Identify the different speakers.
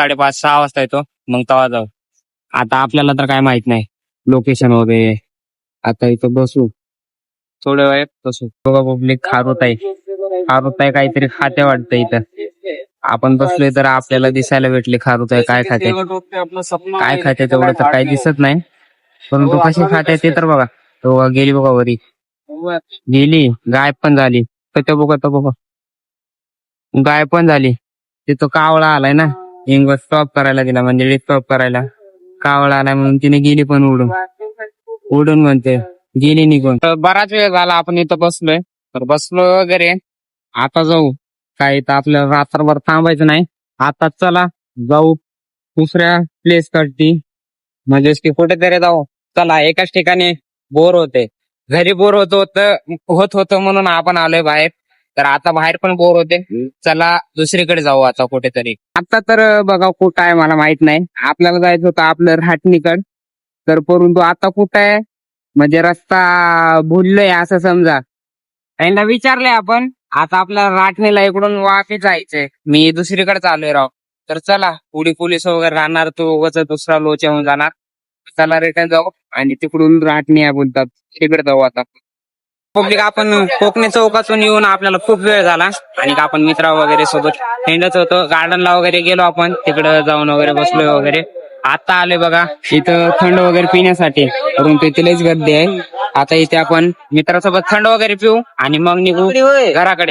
Speaker 1: 5:30-6 वाजता येतो, मग तेव्हा जाऊ. आता आपल्याला तर काय माहित नाही लोकेशन वगैरे. आता इथं बसू थोड्या वेळात बसू. बघा पब्लिक खारुत आहे काहीतरी खाते वाटतं इथं. आपण बसलोय तर आपल्याला दिसायला भेटले खारुत आहे काय खाते तेवढं तर काही दिसत नाही, परंतु कशी खाते ते तर बघा. तो गेली बघा वरी, गेली गायब पण झाली. तो बघा गायब पण झाली. तिथं कावळा आलाय ना, इंग स्टॉप करायला दिला म्हणजे स्टॉप करायला. कावळा आलाय म्हणून तिने गेली पण उडून म्हणते गेली निघून. तर बराच वेळ झाला आपण इथं बसलोय, तर बसलो वगैरे. आता जाऊ, काही तर आपल्याला रात्रभर थांबायचं नाही. आता चला जाऊ दुसऱ्या प्लेस कडती, म्हणजे की कुठेतरी जाऊ. चला एकाच ठिकाणी बोर होते, घरी बोर होत होतं म्हणून आपण आलोय बाहेर. तर आता बाहेर पण बोर होते, चला दुसरीकडे जाऊ आता कुठेतरी. आता तर बघा कुठं आहे मला माहित नाही. आपल्याला जायचं होतं आपलं राहटणीकड, तर परंतु आता कुठं आहे म्हणजे रस्ता भुललोय असं समजा. त्यांना विचारले आपण, आता आपल्याला राटणीला इकडून वापस जायचंय, मी दुसरीकडे चाललोय राव. तर चला पुढे पोलीस वगैरे राहणार, तो उगाच दुसरा लोचा होऊन जाणार. चला रिटर्न जाऊ आणि तिकडून राटणी बोलतात तिकडे जाऊ आता. पब्लिक आपण कोकणी चौकातून येऊन आपल्याला खूप वेळ झाला आणि आपण मित्र वगैरे सोबत हिंडत होतो. गार्डनला वगैरे गेलो आपण, तिकडे जाऊन वगैरे बसलोय वगैरे. आता आले बघा इथं थंड वगैरे पिण्यासाठी, परंतु इथे लईच गर्दी आहे. आता इथे आपण मित्रासोबत थंड वगैरे पिऊ आणि मग निघू घराकडे.